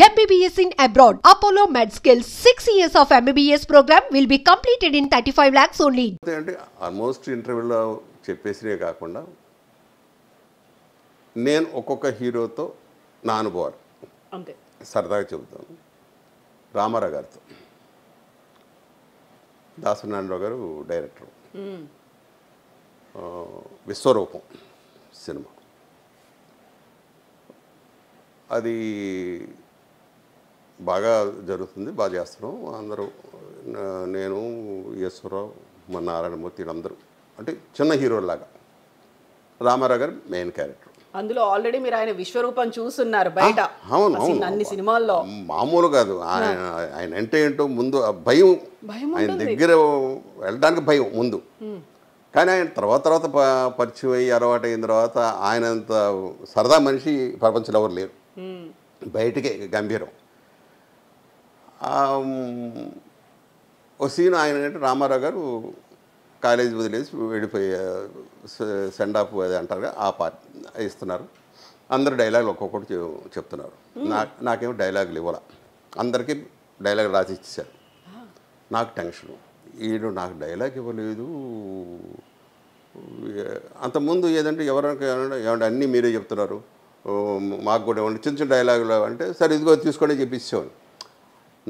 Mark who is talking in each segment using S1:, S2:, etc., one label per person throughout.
S1: MBBS in abroad. Apollo MedSkill 6 years of MBBS program will be completed in 35 lakhs only.
S2: అంటే almost ఇంటర్వ్యూలో చెప్పేసినే కాకుండా నేను ఒక్కొక్క హీరోతో నా అనుభవాలు
S3: అంతే
S2: సరదాగా చెబుతాను. రామారావు గారితో, దాసనారాయణరావు గారు డైరెక్టర్, విశ్వరూపం సినిమా అది బాగా జరుగుతుంది, బాగా చేస్తున్నాం అందరూ. నేను ఈశ్వరరావు, మా నారాయణమూర్తి అందరూ అంటే చిన్న హీరోలాగా. రామారావు గారు మెయిన్ క్యారెక్టర్.
S3: అందులో ఆల్రెడీ మీరు ఆయన విశ్వరూపం చూస్తున్నారు బయట.
S2: అవును అవును,
S3: అన్ని సినిమాల్లో
S2: మామూలు కాదు. ఆయన అంటే ఏంటో ముందు భయం, ఆయన దగ్గర వెళ్ళడానికి భయం ముందు. కానీ ఆయన తర్వాత పరిచయం అయ్యి అలవాటు అయిన తర్వాత ఆయన అంత సరదా మనిషి ప్రపంచంలో ఎవరు లేరు. బయటికే గంభీరం. ఓ సీన్ ఆయన అంటే రామారావు గారు కాలేజీ వదిలేసి వెళ్ళిపోయి సెండ్ ఆఫ్ అది అంటారు, ఆ పార్ట్ ఇస్తున్నారు. అందరు డైలాగులు ఒక్కొక్కటి చెప్తున్నారు. నాకేమో డైలాగులు ఇవ్వాల, అందరికీ డైలాగ్ రాసి ఇచ్చేసారు. నాకు టెన్షను, ఈడు నాకు డైలాగ్ ఇవ్వలేదు. అంతకుముందు ఏదంటే ఏమంటే అన్నీ మీరే చెప్తున్నారు, మాకు కూడా ఏమంటే చిన్న చిన్న డైలాగులు అంటే సరే ఇదిగో తీసుకొని చెప్పిచ్చేవాడు.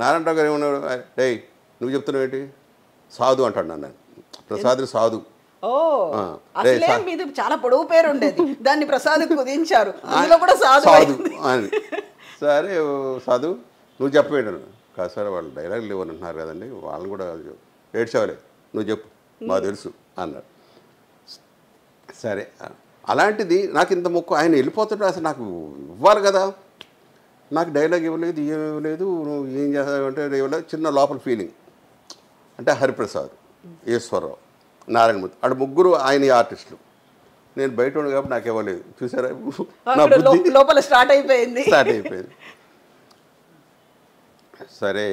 S2: నారాయణరావు గారు ఏమన్నారు, డే నువ్వు చెప్తున్నావు ఏంటి, సాధు అంటాడు నన్ను. ప్రసాద్ సాధు.
S3: మీది చాలా పొడవు పేరు ఉండేది, దాన్ని ప్రసాద్ కుదించారు, అందులో కూడా సాధు
S2: అని. సరే సాధు నువ్వు చెప్పేయడం కాదు సార్, వాళ్ళు డైలాగులు ఇవ్వనంటున్నారు కదండి, వాళ్ళని కూడా ఏడ్చేవాలే, నువ్వు చెప్పు మాకు తెలుసు అన్నాడు. సరే అలాంటిది నాకు ఇంత మొక్కు, ఆయన వెళ్ళిపోతుంటే అసలు నాకు ఇవ్వాలి కదా, నాకు డైలాగ్ ఇవ్వలేదు, ఏం ఇవ్వలేదు, నువ్వు ఏం చేస్తావంటే ఇవ్వలేదు. చిన్న లోపల ఫీలింగ్. అంటే హరిప్రసాద్, ఈశ్వరరావు, నారాయణమూర్తి అక్కడ ముగ్గురు ఆయన ఆర్టిస్టులు. నేను బయట ఉండు కాబట్టి నాకు ఇవ్వలేదు. చూసారా నా బుద్ధి
S3: లోపల స్టార్ట్ అయిపోయింది.
S2: సరే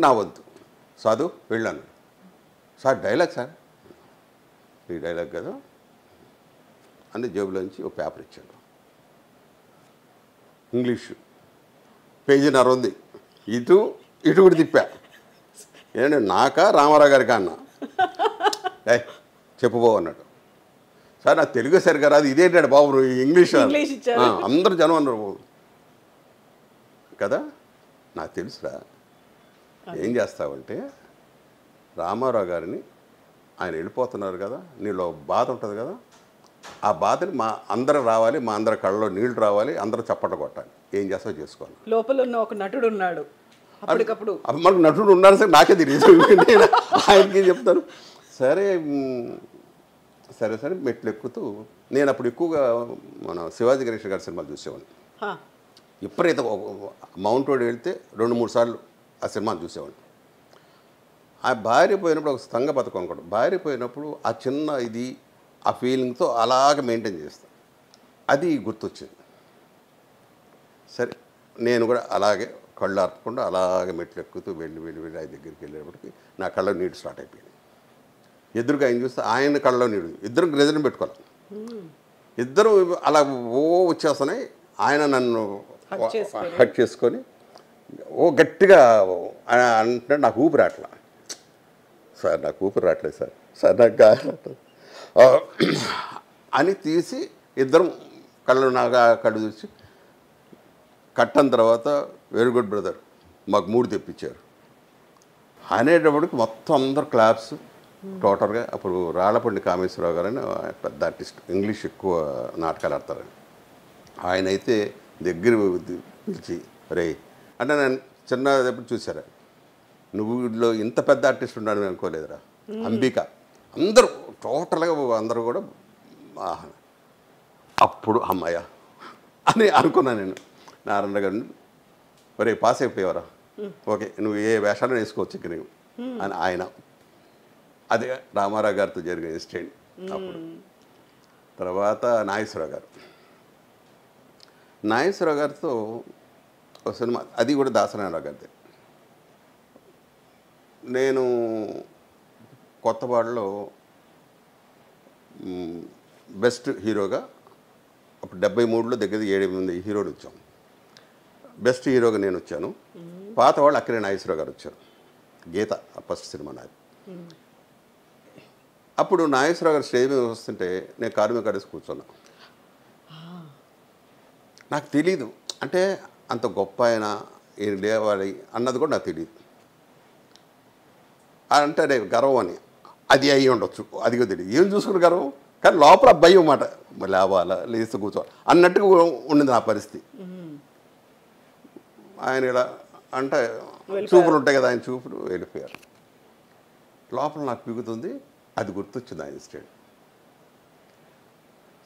S2: నా వద్దు సాధు వెళ్ళాను. సార్ డైలాగ్ సార్, ఈ డైలాగ్ కదా అని జేబులోంచి ఒక పేపర్ ఇచ్చాడు. ఇంగ్లీషు పేజీన్నర ఉంది. ఇటు కూడా తిప్పా. ఏంటంటే నాకా రామారావు గారికి అన్న చెప్పుబో అన్నాడు. సార్ నాకు తెలుగు సరిగా రాదు, ఇదేంటాడు బాబు నువ్వు ఇంగ్లీష్ అందరూ జనం అన్నారు కదా. నాకు తెలుసురా, ఏం చేస్తావంటే రామారావు గారిని ఆయన వెళ్ళిపోతున్నారు కదా, నీలో బాధ ఉంటుంది కదా, ఆ బాధని మా అందరూ రావాలి, మా అందరి కళ్ళలో నీళ్లు రావాలి, అందరూ చప్పట కొట్టాలి, ఏం చేస్తావో చేసుకోవాలి.
S3: లోపల ఉన్న ఒక నటుడు ఉన్నాడు, అప్పటికప్పుడు
S2: మనకు నటుడు ఉన్నారు సార్, నాకే తెలియదు, నేను ఆయనకి చెప్తాను. సరే సరే సరే మెట్లు ఎక్కుతూ నేను అప్పుడు ఎక్కువగా మన శివాజీ గణేష్ గారి సినిమాలు చూసేవాడిని. ఎప్పుడైతే మౌంట్ రోడ్ వెళ్తే 2-3 సార్లు ఆ సినిమాలు చూసేవాడిని. ఆ భార్య పోయినప్పుడు ఒక సంఘ పథకం అనుకోండి, భార్య పోయినప్పుడు ఆ చిన్న ఇది ఆ ఫీలింగ్తో అలాగే మెయింటైన్ చేస్తాను. అది గుర్తొచ్చింది. సరే నేను కూడా అలాగే కళ్ళు ఆర్పకుండా అలాగే మెట్లు ఎక్కుతూ వెళ్ళి ఆయన దగ్గరికి వెళ్ళేటప్పటికి నా కళ్ళలో నీళ్ళు స్టార్ట్ అయిపోయింది. ఎదురుగా ఆయన చూస్తే ఆయన కళ్ళలో నీళ్ళు, ఇద్దరు గ్రెజన్ పెట్టుకోవాలి, ఇద్దరు అలా వచ్చేస్తున్నాయి. ఆయన నన్ను హట్ చేసుకొని గట్టిగా అంటే నాకు ఊపిరి రావట్లా. సార్ నాకు ఊపిరి రావట్లేదు సార్, సార్ నాకు అని తీసి ఇద్దరం కళ్ళు చూసి కట్టని తర్వాత వెరీ గుడ్ బ్రదర్ మాకు 3 తెప్పించారు అనేటప్పటికి మొత్తం అందరు క్లాప్స్ టోటల్గా. అప్పుడు రాళ్ళపండి కామేశ్వరరావు గారు అని పెద్ద ఆర్టిస్ట్, ఇంగ్లీష్ ఎక్కువ నాటకాలు ఆడతారని, ఆయన అయితే దగ్గర పిలిచి రే అంటే నేను చిన్నప్పుడు చూసారా, నువ్వు వీటిలో ఇంత పెద్ద ఆర్టిస్ట్ ఉన్నాడు అనుకోలేదురా అంబిక, అందరూ టోటల్గా అందరూ కూడా అప్పుడు అమ్మాయ అని అనుకున్నాను నేను. నారాయణ గారిని ఒరే పాస్ అయిపోయేవరా, ఓకే నువ్వు ఏ వేషాలను వేసుకోవచ్చు ఇక్కడ నువ్వు అని ఆయన. అదే రామారావు గారితో జరిగిన ఇన్సిడెంట్. అప్పుడు తర్వాత నాగేశ్వరరావు గారితో ఒక సినిమా, అది కూడా దాసనారాయణరావు గారిదే. నేను కొత్తవాడలో బెస్ట్ హీరోగా అప్పుడు 73లో దగ్గర 7-8 హీరోలు వచ్చాం. బెస్ట్ హీరోగా నేను వచ్చాను. పాత వాళ్ళు అక్కడే నాగేశ్వరరావు గారు వచ్చారు. గీత ఫస్ట్ సినిమా నాది. అప్పుడు నాగేశ్వరరావు గారు స్టేజ్ మీద వస్తుంటే నేను కారు మీద కడేసి కూర్చున్నా. నాకు తెలీదు అంటే అంత గొప్ప ఆయన ఏం లేవాలి అన్నది కూడా నాకు తెలియదు. అంటే అదే గర్వం అని అది అయ్యి ఉండొచ్చు, అది కూడా తెలియదు. ఏం చూసుకుని గర్వం, కానీ లోపల భయం మాట, లేవాలా లేస్తే కూర్చోవాలి అన్నట్టుగా ఉండింది నా పరిస్థితి. ఆయన ఇలా అంటే చూపులు ఉంటాయి కదా, ఆయన చూపులు వెళ్ళిపోయారు. లోపల నాకు పిగుతుంది, అది గుర్తొచ్చింది ఆయన స్టేట్.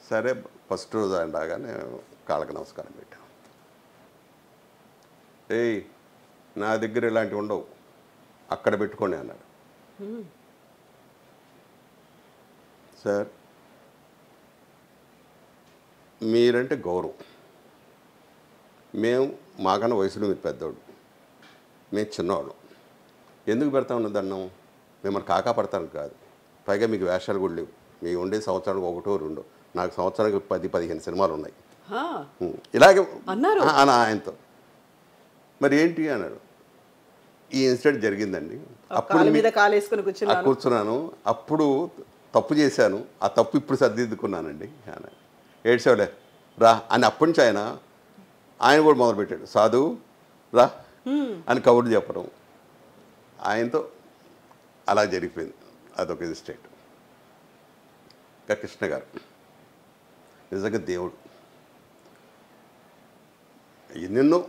S2: సరే ఫస్ట్ రోజు ఆయన రాగానే కాళ్ళకి నమస్కారం పెట్టాను. ఏయ్ నా దగ్గర ఇలాంటివి ఉండవు, అక్కడ పెట్టుకోండి అన్నాడు. సార్ మీరంటే గౌరవం, మేము మాకన్నా వయసులో మీరు పెద్దోడు, మేము చిన్నవాళ్ళం, ఎందుకు పెడతామన్న దండం, మిమ్మల్ని కాకా పడతాను కాదు. పైగా మీకు వేషాలు కూడా లేవు, మీ ఉండే సంవత్సరానికి ఒకటో రెండో, నాకు సంవత్సరానికి 10-15 సినిమాలు ఉన్నాయి. ఇలాగే అన్నారు ఆయనతో. మరి ఏంటి అన్నాడు. ఈ ఇన్సిడెంట్ జరిగిందండి, అప్పుడు
S3: మీద కాలేసుకుని
S2: కూర్చున్నాను, అప్పుడు తప్పు చేశాను, ఆ తప్పు ఇప్పుడు సర్దిద్దుకున్నానండి అని. ఏడ్చేవాడే రా అని అప్పటి నుంచి ఆయన కూడా మొదలుపెట్టాడు. సాధు రా అని కబుర్లు చెప్పడం. ఆయనతో అలా జరిగిపోయింది. అదొక ఇన్సిడెంట్. ఇంకా కృష్ణ గారు నిజంగా దేవుడు. ఎన్నెన్నో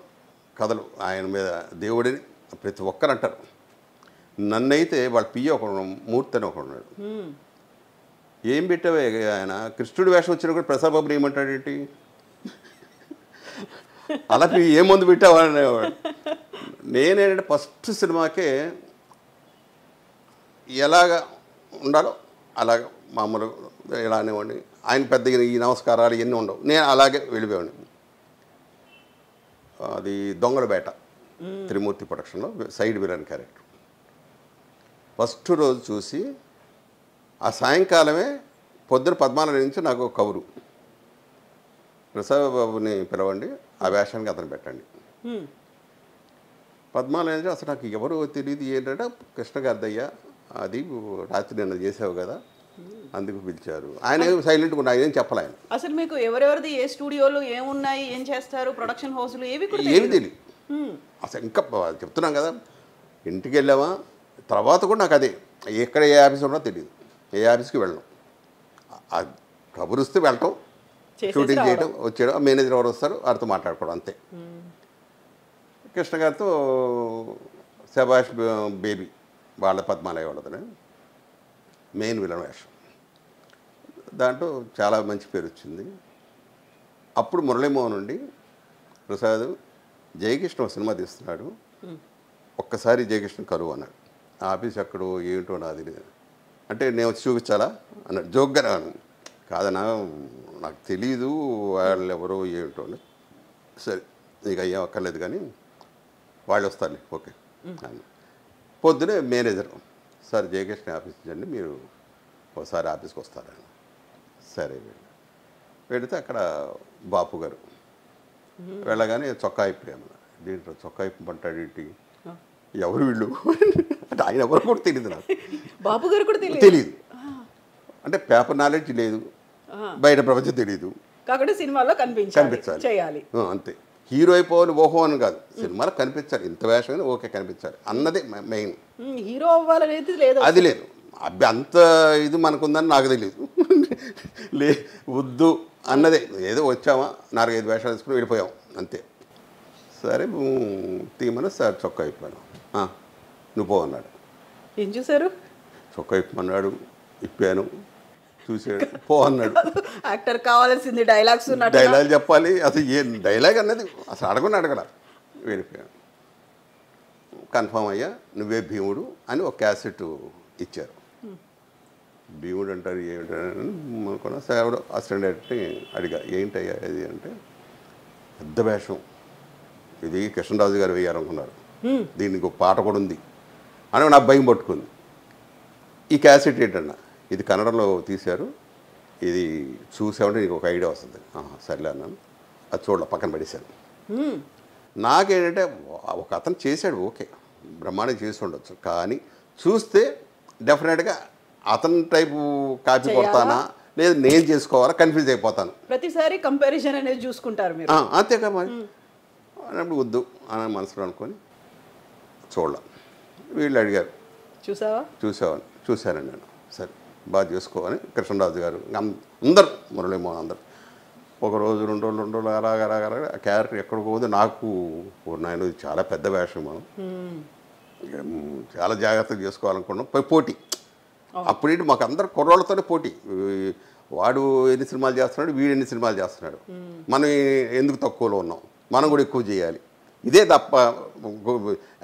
S2: కథలు ఆయన మీద దేవుడిని ప్రతి ఒక్కరు అంటారు. నన్నైతే వాళ్ళ పియ్య ఒకడు, మూర్తి అని ఒకడు ఉన్నాడు. ఏం పెట్టావే ఆయన, కృష్ణుడి వేషం వచ్చినా కూడా ప్రసాద్ బాబుని ఏమంటాడేంటి, అలా ఏ మందు పెట్టావా అనేవాడు. నేనేంటంటే ఫస్ట్ సినిమాకే ఎలాగ ఉండాలో అలాగ మామూలు ఇలా అనేవాడిని. ఆయన పెద్దగా ఈ నమస్కారాలు ఇవన్నీ ఉండవు, నేను అలాగే వెళ్ళిపోయాను. అది దొంగల బేట త్రిమూర్తి ప్రొడక్షన్లో సైడ్ విలన్ క్యారెక్టర్. ఫస్ట్ రోజు చూసి ఆ సాయంకాలమే పొద్దున 14 నుంచి నాకు కబురు, ప్రసాద్ బాబుని పిలవండి, ఆ వేషానికి అతను పెట్టండి. 14 నుంచి అసలు నాకు ఎవరు తెలియదు. ఏంటంటే కృష్ణ గారిదయ్యా, అది రాత్రి నిన్న చేసావు కదా అందుకు పిలిచారు. ఆయన సైలెంట్గా ఉన్నా, ఏం చెప్పలే ఆయన.
S3: అసలు మీకు ఎవరెవరిది ఏ స్టూడియోలు ఏమున్నాయి, ఏం చేస్తారు, ప్రొడక్షన్ హౌస్లు ఏమి
S2: తెలియదు అసలు. ఇంకా చెప్తున్నాం కదా, ఇంటికి వెళ్ళామా తర్వాత కూడా నాకు అదే, ఎక్కడ ఏ ఆఫీస్ ఉన్నా తెలియదు, ఏ ఆఫీస్కి వెళ్ళడం, కబురుస్తే వెళ్ళటం, షూటింగ్ చేయడం, వచ్చేయడం, మేనేజర్ ఎవరు వస్తారు వారితో మాట్లాడుకోవడం అంతే. కృష్ణ గారితో శభాష్ బేబీ వాళ్ళ పద్మాలయ వాళ్ళదని మెయిన్ విలన్ వేషం. దాంట్లో చాలా మంచి పేరు వచ్చింది. అప్పుడు మురళీమోహన్ నుండి ప్రసాద్ జయకృష్ణ సినిమా తీస్తున్నాడు, ఒక్కసారి జయకృష్ణ కరువు అన్నాడు. ఆ ఆఫీస్ ఎక్కడో ఏంటో నాది అంటే నేను వచ్చి చూపించాలా అన్నాడు జోక్గా. కాదన్నా నాకు తెలీదు వాళ్ళు ఎవరో ఏంటో. సరే నీకు అయ్యా అక్కర్లేదు కానీ వాళ్ళు వస్తారులే, ఓకే అని. పొద్దునే మేనేజర్, సార్ జయకృష్ణ ఆఫీస్ నుండి మీరు ఒకసారి ఆఫీస్కి వస్తారని. సరే వెళితే అక్కడ బాపు గారు వెళ్ళగానే చొక్కా ఇప్పాను. దీంట్లో చొక్కా ఇప్పమంటాడు ఏంటి, ఎవరు వీళ్ళు అంటే ఆయన ఎవరు కూడా తెలియదు, నాకు
S3: బాపు గారు కూడా
S2: తెలియదు. అంటే పేపర్ నాలెడ్జ్ లేదు, బయట ప్రపంచం తెలియదు,
S3: కాకుండా సినిమాలో కనిపించాలి చేయాలి
S2: అంతే. హీరో అయిపోవాలి ఓహో అని కాదు, సినిమాలో కనిపించాలి, ఇంత వేషం ఓకే కనిపించాలి అన్నదే మెయిన్.
S3: హీరో అవ్వాలనేది లేదు,
S2: అది లేదు. అబ్బి అంత ఇది మనకుందని నాకు తెలియదు, వద్దు అన్నదే. ఏదో వచ్చామా 4-5 వేషాలు వేసుకుని వెళ్ళిపోయాం అంతే. సరే తీయమని సార్ చొక్కా ఇప్పాను, నువ్వు పో అన్నాడు.
S3: ఏం చూసారు,
S2: చొక్కా ఇప్పమన్నాడు, ఇప్పాను, చూసాడు, పో అన్నాడు.
S3: యాక్టర్ కావాల్సింది డైలాగ్స్
S2: డైలాగ్ చెప్పాలి, అసలు ఏ డైలాగ్ అన్నది అసలు అడగల. వెళ్ళిపోయాను. కన్ఫామ్ అయ్యా నువ్వే భీముడు అని ఒక క్యాసెట్ ఇచ్చారు. భీముడు అంటారు ఏమిటని అనుకున్నా. సేవడు అసిస్టెంట్ డైరెక్టర్ని అడిగా, ఏంటయ్యా ఇది అంటే, పెద్ద వేషం ఇది కృష్ణరాజు గారు వేయాలనుకున్నారు, దీనికి ఒక పాట కూడా ఉంది అని నాకు భయం పట్టుకుంది. ఈ క్యాసెట్ ఏంటన్నా, ఇది కన్నడలో తీశారు, ఇది చూసామంటే నీకు ఒక ఐడియా వస్తుంది. సర్లే అన్నాను. అది చూడాల పక్కన పడేశాను. నాకేంటంటే ఒక అతను చేశాడు, ఓకే బ్రహ్మాండం చేసి ఉండొచ్చు, కానీ చూస్తే డెఫినెట్గా అతని టైపు కాపీ కొడతానా లేదు నేను చేసుకోవాలా కన్ఫ్యూజ్ అయిపోతాను.
S3: ప్రతిసారి కంపారిజన్ అనేది చూసుకుంటారు మీరు.
S2: అంతేగా మరి అన్నప్పుడు వద్దు అని మనసులో అనుకొని చూడలేం. వీళ్ళు అడిగారు చూశానండి నేను, సరే బాగా చేసుకోవాలి. కృష్ణరాజు గారు అందరు మురళీమోహన్ అందరు ఒక రోజు 2 రోజులు అలాగ ఆ క్యారెక్టర్ ఎక్కడికి పోదు. నాకు నేను చాలా పెద్ద వేషం, మనం చాలా జాగ్రత్తగా చేసుకోవాలనుకున్నాం. పోటీ అప్పుడేంటి మాకు అందరు కుర్రోళ్ళతోనే పోటీ. వాడు ఎన్ని సినిమాలు చేస్తున్నాడు, వీడు ఎన్ని సినిమాలు చేస్తున్నాడు, మనం ఎందుకు తక్కువలో ఉన్నాం, మనం కూడా ఎక్కువ చేయాలి. ఇదే తప్ప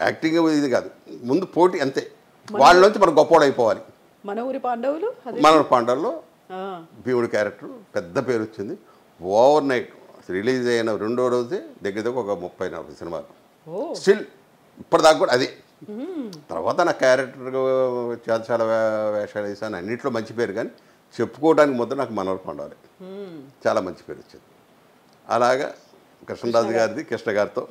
S2: యాక్టింగ్ ఇది కాదు, ముందు పోటీ అంతే. వాళ్ళలోంచి మనం గొప్పవాడు అయిపోవాలి.
S3: మన ఊరి
S2: పాండవుల్లో భీముడి క్యారెక్టర్ పెద్ద పేరు వచ్చింది. ఓవర్ నైట్ రిలీజ్ అయిన 2వ రోజే దగ్గర ఒక 30-40 సినిమాలు స్టిల్ ఇప్పటిదాకా కూడా అదే. తర్వాత నా క్యారెక్టర్ చాలా వేషాలు వేసాను, అన్నింటిలో మంచి పేరు, కానీ చెప్పుకోవడానికి మొదలు నాకు మనోహర్ పాండవలే చాలా మంచి పేరు వచ్చింది. అలాగా కృష్ణరాజు గారిది కృష్ణ గారితో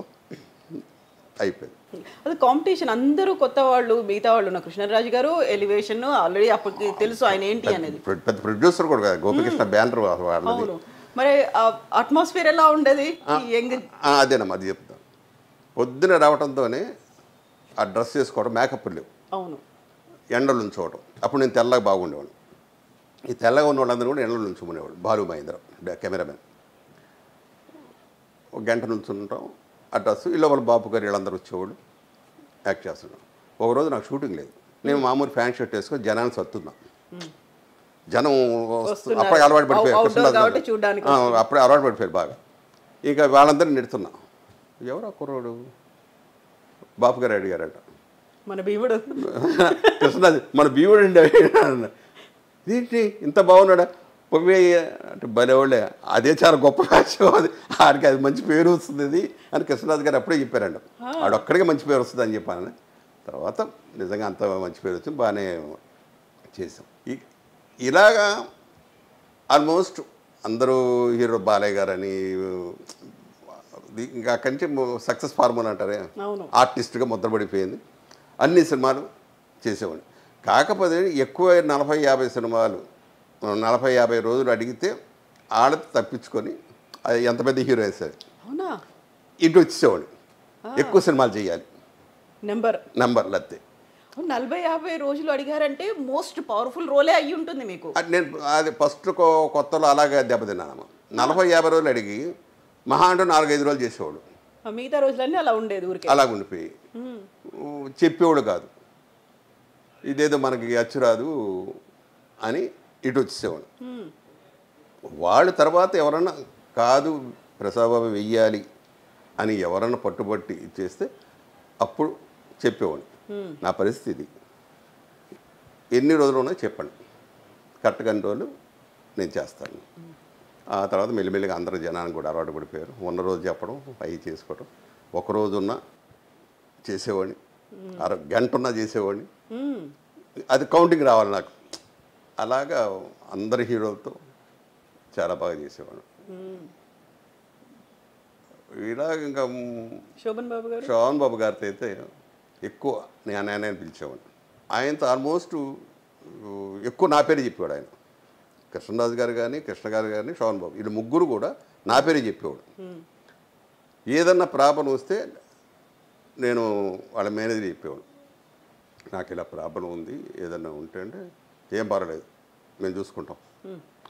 S2: అయిపోయింది.
S3: అది కాంపిటీషన్, అందరూ కొత్త వాళ్ళు, మిగతా వాళ్ళు ఉన్న కృష్ణరాజు గారు ఎలివేషన్ ఆల్రెడీ అప్పటికి తెలుసు ఆయన ఏంటి అనేది.
S2: పెద్ద ప్రొడ్యూసర్ కూడా కదా, గోపికృష్ణ బ్యానర్ వాళ్ళది.
S3: మరి అట్మాస్ఫియర్ ఎలా ఉండేది?
S2: అదేనమ్మా, అది చెప్తాను. పొద్దున రావడంతోనే ఆ డ్రెస్ చేసుకోవడం, మేకప్ లేవు, అవును, ఎండలు ఉంచుకోవడం. అప్పుడు నేను తెల్లగా బాగుండేవాడు. ఈ తెల్లగా ఉన్న వాళ్ళందరూ కూడా ఎండలు ఉంచుకునేవాడు. బాలు మహేంద్ర కెమెరామెన్ ఒక గంట నుంచి ఉంటాం. ఆ డ్రెస్ ఇలా వాళ్ళ బాబు గారు వీళ్ళందరూ వచ్చేవాళ్ళు, యాక్ట్ చేస్తున్నాం. ఒకరోజు నాకు షూటింగ్ లేదు, నేను మామూలు ఫ్యాన్ షర్ట్ వేసుకొని జనాన్ని సత్తున్నా. జనం అప్పుడే అలవాటు పడిపోయారు, అప్పుడే అలవాటు పడిపోయారు బాగా. ఇక వాళ్ళందరినీ నెడుతున్నా. ఎవరు ఆ కుర్రోడు? బాపు గారు అడిగారట,
S3: మన భీముడు
S2: కృష్ణరాజు, మన భీముడు అండి. ఏంటి ఇంత బాగున్నాడా? అంటే భలేవాళ్ళే, అదే చాలా గొప్ప వేషం, అది ఆడికి అది మంచి పేరు వస్తుంది అది అని కృష్ణరాజు గారు అప్పుడే చెప్పారండి. ఆడొక్కడికే మంచి పేరు వస్తుంది అని చెప్పాను. తర్వాత నిజంగా అంత మంచి పేరు వచ్చింది, బాగానే చేసాం. ఇలాగా ఆల్మోస్ట్ అందరూ హీరో బాలయ్య గారు అని ఇంకా అక్కడి నుంచి సక్సెస్ ఫార్ములా అంటారే, ఆర్టిస్ట్గా ముద్రపడిపోయింది. అన్ని సినిమాలు చేసేవాడిని. కాకపోతే ఎక్కువ 40-50 సినిమాలు 40-50 రోజులు అడిగితే ఆడది తప్పించుకొని అది ఎంత పెద్ద హీరో వేసారు ఇటు వచ్చేవాడు. ఎక్కువ సినిమాలు చేయాలి, నెంబర్లు అంతే.
S3: 40-50 రోజులు అడిగారంటే మోస్ట్ పవర్ఫుల్ రోలే అయ్యి ఉంటుంది మీకు.
S2: నేను అది ఫస్ట్ కొత్తలో అలాగే దెబ్బతిన్నాను. 40-50 రోజులు అడిగి మహా అంటే 4-5 రోజులు చేసేవాడు,
S3: మిగతా రోజులన్నీ అలా ఉండేది, ఊరికి
S2: అలా ఉండిపోయి చెప్పేవాడు కాదు. ఇదేదో మనకి అచ్చురాదు అని ఇటు వచ్చేసేవాడు. వాళ్ళు తర్వాత ఎవరన్నా కాదు ప్రసాదబాబు వెయ్యాలి అని ఎవరన్నా పట్టుబట్టి ఇచ్చేస్తే అప్పుడు చెప్పేవాడు. నా పరిస్థితి ఎన్ని రోజులు ఉన్నాయో చెప్పండి, కరెక్ట్గా అన్ని రోజులు నేను చేస్తాను. ఆ తర్వాత మెల్లిమెల్లిగా అందరూ జనానికి కూడా అలవాటు పడిపోయారు. ఉన్న రోజు చెప్పడం, అవి చేసుకోవడం. ఒకరోజు ఉన్నా చేసేవాడిని, గంట ఉన్నా చేసేవాడిని. అది కౌంటింగ్ రావాలి నాకు. అలాగా అందరి హీరోలతో చాలా బాగా చేసేవాడు. ఇలాగ ఇంకా శోభన్ బాబు గారితో అయితే ఎక్కువ నేను పిలిచేవాడిని. ఆయనతో ఆల్మోస్ట్ ఎక్కువ నా పేరు చెప్పేవాడు ఆయన. కృష్ణరాజు గారు కానీ, కృష్ణ గారు కానీ, శోభన్ బాబు, వీళ్ళు ముగ్గురు కూడా నా పేరే చెప్పేవాడు. ఏదన్నా ప్రాబ్లం వస్తే నేను వాళ్ళ మేనేజర్ చెప్పేవాడు, నాకు ఇలా ప్రాబ్లం ఉంది, ఏదన్నా ఉంటే అంటే ఏం పర్వాలేదు మేము చూసుకుంటాం,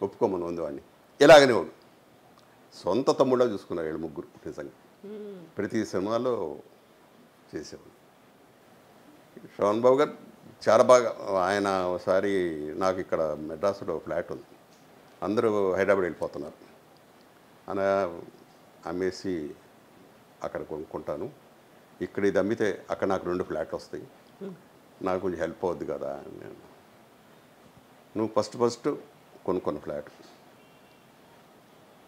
S2: ఒప్పుకోమని ఉంది వాడిని. ఇలాగనే వాడు సొంత తమ్ముళ్ళ చూసుకున్నారు వీళ్ళు ముగ్గురు. నిజంగా ప్రతి సినిమాలో చేసేవాడు. శోభన్ బాబు గారు చాలా బాగా, ఆయన ఒకసారి నాకు ఇక్కడ మెడ్రాస్లో ఫ్లాట్ ఉంది, అందరూ హైదరాబాద్ వెళ్ళిపోతున్నారు, అలా అమ్మేసి అక్కడ కొనుక్కుంటాను, ఇక్కడ ఇది అమ్మితే అక్కడ నాకు 2 ఫ్లాట్లు వస్తాయి, నాకు కొంచెం హెల్ప్ అవుద్ది కదా. నేను నువ్వు ఫస్ట్ కొనుక్కున్న ఫ్లాట్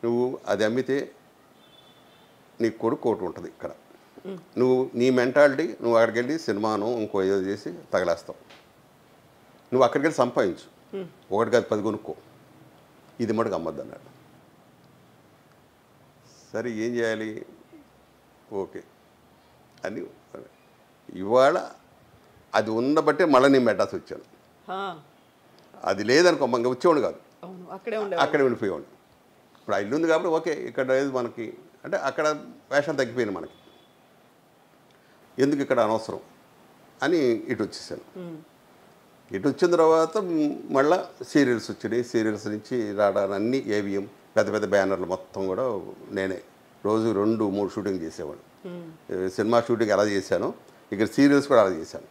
S2: నువ్వు అది అమ్మితే నీ కొడుకు ఒకటి ఉంటుంది ఇక్కడ, నువ్వు నీ మెంటాలిటీ నువ్వు అక్కడికి వెళ్ళి సినిమాను ఇంకో ఏదో చేసి తగలేస్తావు, నువ్వు అక్కడికి వెళ్ళి సంపాదించు, 1 కాదు 10 కొనుక్కో, ఇది మటుకు అమ్మద్దు అన్నాడు. సరే ఏం చేయాలి, ఓకే అని ఇవాళ అది ఉండబట్టే మళ్ళీ నేను మెడ్రాస్ వచ్చాను. అది లేదనుకో ఇంకా వచ్చేవాడు కాదు, అక్కడే ఉండిపోయేవాడు. ఇప్పుడు ఆ ఇల్లు ఉంది కాబట్టి ఓకే ఇక్కడ లేదు మనకి అంటే అక్కడ వేషం తగ్గిపోయింది మనకి, ఎందుకు ఇక్కడ అనవసరం అని ఇటు వచ్చేసాను. ఇటు వచ్చిన తర్వాత మళ్ళీ సీరియల్స్ వచ్చినాయి. సీరియల్స్ నుంచి రావడానికి అన్ని ఏవిఎం పెద్ద పెద్ద బ్యానర్లు మొత్తం కూడా నేనే రోజు 2-3 షూటింగ్ చేసేవాడు. సినిమా షూటింగ్ ఎలా చేశానో ఇక్కడ సీరియల్స్ కూడా అలా చేశాను.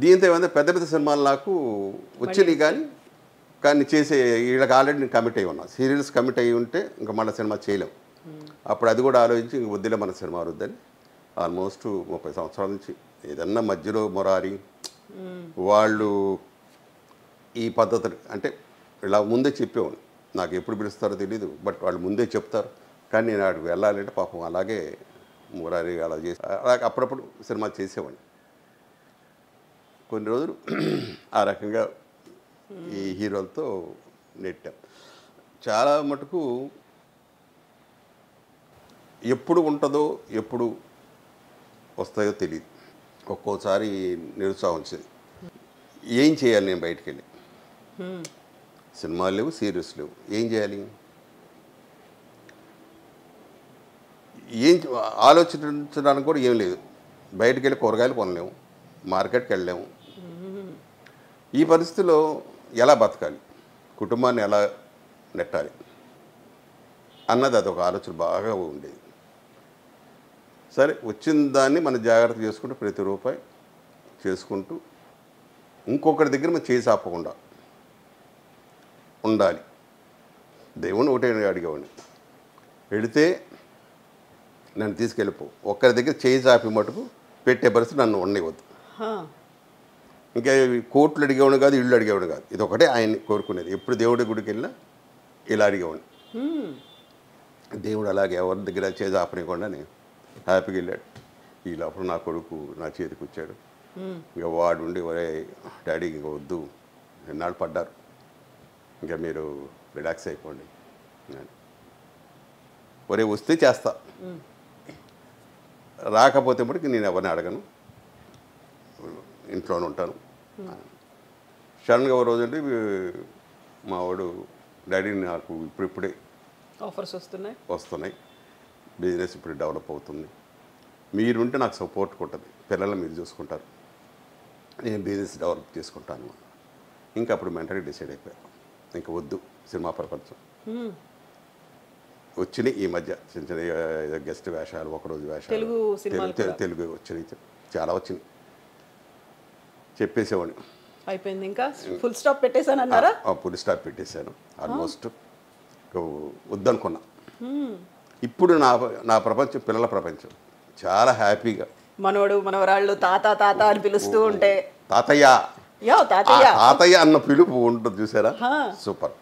S2: దీంతో ఏమైనా పెద్ద పెద్ద సినిమాలు నాకు వచ్చినాయి కానీ చేసే వీళ్ళకి ఆల్రెడీ నేను కమిట్ అయ్యి ఉన్నా. సీరియల్స్ కమిట్ అయ్యి ఉంటే ఇంకా మళ్ళీ సినిమా చేయలేం. అప్పుడు అది కూడా ఆలోచించి ఇంక వద్దులే మన సినిమా వద్దని ఆల్మోస్ట్ 30 సంవత్సరాల నుంచి ఏదన్నా మధ్యలో మొరారి వాళ్ళు ఈ పద్ధతులు అంటే ఇలా ముందే చెప్పేవాడు. నాకు ఎప్పుడు పిలుస్తారో తెలీదు, బట్ వాళ్ళు ముందే చెప్తారు. కానీ నేను అక్కడికి వెళ్ళాలంటే పాపం అలాగే మురారి అలా చేసి అలాగే అప్పుడప్పుడు సినిమా చేసేవాడిని. కొన్ని రోజులు ఆ రకంగా ఈ హీరోలతో నెట్టాం. చాలా మటుకు ఎప్పుడు ఉంటుందో ఎప్పుడు వస్తాయో తెలియదు. ఒక్కోసారి నిరుత్సాహం వచ్చేది. ఏం చేయాలి నేను బయటికి వెళ్ళి? సినిమాలు లేవు, సీరియల్స్ లేవు, ఏం చేయాలి? ఏం ఆలోచించడానికి కూడా ఏం లేదు. బయటికి వెళ్ళి కూరగాయలు కొనలేము, మార్కెట్కి వెళ్ళలేము. ఈ పరిస్థితిలో ఎలా బతకాలి, కుటుంబాన్ని ఎలా నెట్టాలి అన్నది అదొక ఆలోచన బాగా ఉండేది. సరే వచ్చిన దాన్ని మనం జాగ్రత్త చేసుకుంటూ ప్రతి రూపాయి చేసుకుంటూ ఇంకొకరి దగ్గర మనం చేసి ఆపకుండా ఉండాలి. దేవుని ఒకటే అడిగేవాడిని, వెళితే నన్ను తీసుకెళ్ళిపో, ఒక్కరి దగ్గర చేయి చాపి మటుకు పెట్టే పరిస్థితి నన్ను ఉండవద్దు. ఇంకా కోట్లు అడిగేవాడు కాదు, ఇళ్ళు అడిగేవాడు కాదు. ఇది ఒకటే ఆయన్ని కోరుకునేది. ఎప్పుడు దేవుడి గుడికి వెళ్ళినా ఇలా అడిగేవాడిని. దేవుడు అలాగే ఎవరి దగ్గర చేయి చాపనివ్వకుండా నేను హ్యాపీగా వెళ్ళాడు. ఈ లోపల నా కొడుకు నా చేతికి వచ్చాడు. ఇంకా వాడు ఉండి ఒరే డాడీ ఇంకా వద్దు, ఎన్నాళ్ళు పడ్డారు, ఇంకా మీరు రిలాక్స్ అయిపోండి, ఒరే వస్తే చేస్తా, రాకపోతే మటుకు నేను ఎవరిని అడగను, ఇంట్లోనే ఉంటాను. సడన్గా ఒక రోజు అంటే మా వాడు డాడీ నాకు ఇప్పుడిప్పుడే
S3: ఆఫర్స్
S2: వస్తున్నాయి, బిజినెస్ ఇప్పుడు డెవలప్ అవుతుంది, మీరుంటే నాకు సపోర్ట్ ఉంటుంది, పిల్లలు మీరు చూసుకుంటారు, నేను బిజినెస్ డెవలప్ చేసుకుంటాను. ఇంకా అప్పుడు మెంటల్గా డిసైడ్ అయిపోయాను, ఇంకా వద్దు సినిమా ప్రపంచం. వచ్చినాయి ఈ మధ్య చిన్న చిన్న గెస్ట్ వేషాలు, ఒకరోజు వేషాలు తెలుగు వచ్చినాయి, చాలా వచ్చినాయి. చెప్పేసేవాడిని,
S3: అయిపోయింది, ఇంకా ఫుల్ స్టాప్ పెట్టేశాను అన్నారా?
S2: ఫుల్ స్టాప్ పెట్టేశాను ఆల్మోస్ట్. వద్దనుకున్నా. ఇప్పుడు నా ప్రపంచం పిల్లల ప్రపంచం. చాలా హ్యాపీగా
S3: మనోడు మనవరాళ్ళు తాత తాత అని పిలుస్తూ ఉంటే
S2: తాతయ్య
S3: తాతయ్య
S2: అన్న పిలుపు ఉంటుంది చూసారా, సూపర్.